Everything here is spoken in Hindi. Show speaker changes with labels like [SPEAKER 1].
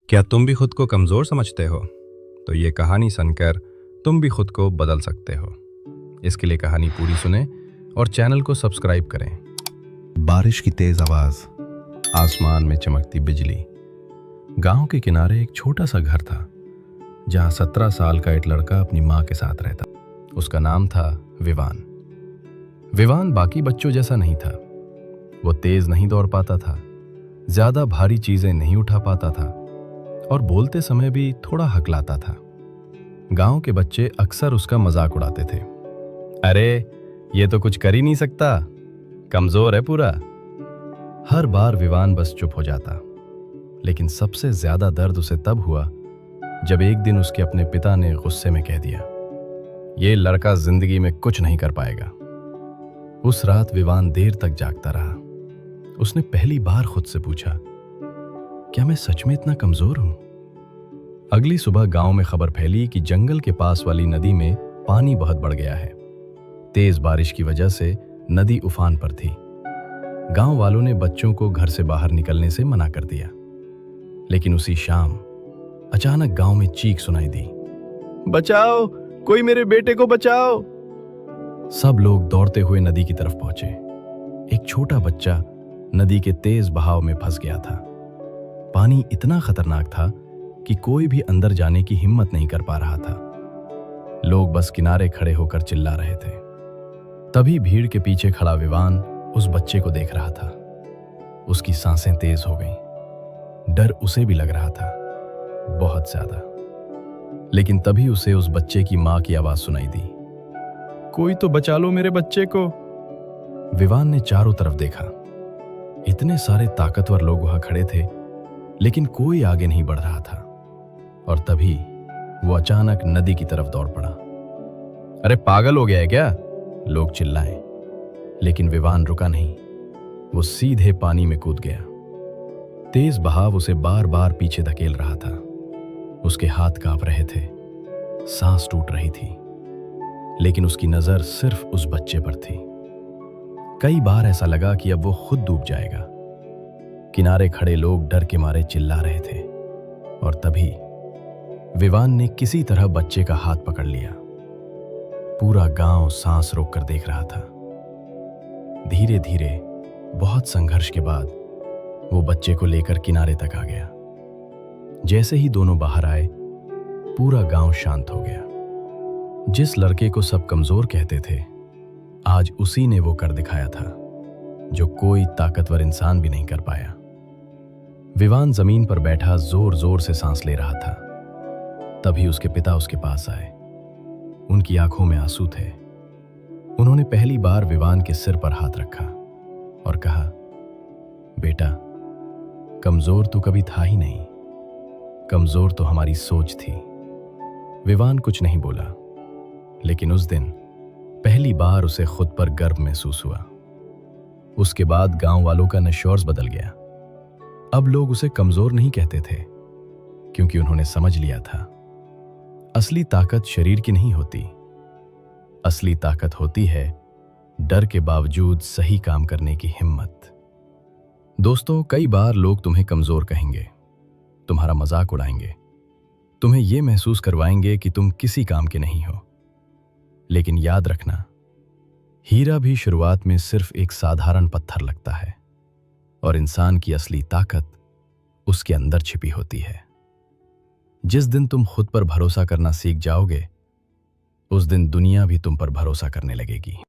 [SPEAKER 1] क्या तुम भी खुद को कमज़ोर समझते हो? तो ये कहानी सुनकर तुम भी खुद को बदल सकते हो। इसके लिए कहानी पूरी सुने और चैनल को सब्सक्राइब करें। बारिश की तेज आवाज़, आसमान में चमकती बिजली। गांव के किनारे एक छोटा सा घर था जहां 17 साल का एक लड़का अपनी माँ के साथ रहता। उसका नाम था विवान। विवान बाकी बच्चों जैसा नहीं था। वो तेज नहीं दौड़ पाता था, ज्यादा भारी चीजें नहीं उठा पाता था और बोलते समय भी थोड़ा हकलाता था। गांव के बच्चे अक्सर उसका मजाक उड़ाते थे। अरे ये तो कुछ कर ही नहीं सकता, कमजोर है पूरा। हर बार विवान बस चुप हो जाता। लेकिन सबसे ज्यादा दर्द उसे तब हुआ जब एक दिन उसके अपने पिता ने गुस्से में कह दिया, ये लड़का जिंदगी में कुछ नहीं कर पाएगा। उस रात विवान देर तक जागता रहा। उसने पहली बार खुद से पूछा, क्या मैं सच में इतना कमजोर हूं? अगली सुबह गांव में खबर फैली कि जंगल के पास वाली नदी में पानी बहुत बढ़ गया है। तेज बारिश की वजह से नदी उफान पर थी। गांव वालों ने बच्चों को घर से बाहर निकलने से मना कर दिया। लेकिन उसी शाम अचानक गांव में चीख सुनाई दी, बचाओ, कोई मेरे बेटे को बचाओ। सब लोग दौड़ते हुए नदी की तरफ पहुंचे। एक छोटा बच्चा नदी के तेज बहाव में फंस गया था। पानी इतना खतरनाक था कि कोई भी अंदर जाने की हिम्मत नहीं कर पा रहा था। लोग बस किनारे खड़े होकर चिल्ला रहे थे। तभी भीड़ के पीछे खड़ा विवान उस बच्चे को देख रहा था। उसकी सांसें तेज हो गईं। डर उसे भी लग रहा था, बहुत ज्यादा। लेकिन तभी उसे उस बच्चे की मां की आवाज सुनाई दी, कोई तो बचा लो मेरे बच्चे को। विवान ने चारों तरफ देखा। इतने सारे ताकतवर लोग वहां खड़े थे, लेकिन कोई आगे नहीं बढ़ रहा था। और तभी वो अचानक नदी की तरफ दौड़ पड़ा। अरे पागल हो गया है क्या? लोग चिल्लाए। लेकिन विवान रुका नहीं। वो सीधे पानी में कूद गया। तेज बहाव उसे बार बार पीछे धकेल रहा था। उसके हाथ कांप रहे थे, सांस टूट रही थी। लेकिन उसकी नजर सिर्फ उस बच्चे पर थी। कई बार ऐसा लगा कि अब वो खुद डूब जाएगा। किनारे खड़े लोग डर के मारे चिल्ला रहे थे। और तभी विवान ने किसी तरह बच्चे का हाथ पकड़ लिया। पूरा गांव सांस रोककर देख रहा था। धीरे धीरे, बहुत संघर्ष के बाद वो बच्चे को लेकर किनारे तक आ गया। जैसे ही दोनों बाहर आए, पूरा गांव शांत हो गया। जिस लड़के को सब कमजोर कहते थे, आज उसी ने वो कर दिखाया था जो कोई ताकतवर इंसान भी नहीं कर पाया। विवान जमीन पर बैठा जोर जोर से सांस ले रहा था। तभी उसके पिता उसके पास आए। उनकी आंखों में आंसू थे। उन्होंने पहली बार विवान के सिर पर हाथ रखा और कहा, बेटा, कमजोर तो कभी था ही नहीं, कमजोर तो हमारी सोच थी। विवान कुछ नहीं बोला, लेकिन उस दिन पहली बार उसे खुद पर गर्व महसूस हुआ। उसके बाद गांव वालों का नशौर्स बदल गया। अब लोग उसे कमजोर नहीं कहते थे, क्योंकि उन्होंने समझ लिया था, असली ताकत शरीर की नहीं होती। असली ताकत होती है डर के बावजूद सही काम करने की हिम्मत। दोस्तों, कई बार लोग तुम्हें कमजोर कहेंगे, तुम्हारा मजाक उड़ाएंगे, तुम्हें यह महसूस करवाएंगे कि तुम किसी काम के नहीं हो। लेकिन याद रखना, हीरा भी शुरुआत में सिर्फ एक साधारण पत्थर लगता है और इंसान की असली ताकत उसके अंदर छिपी होती है। जिस दिन तुम खुद पर भरोसा करना सीख जाओगे, उस दिन दुनिया भी तुम पर भरोसा करने लगेगी।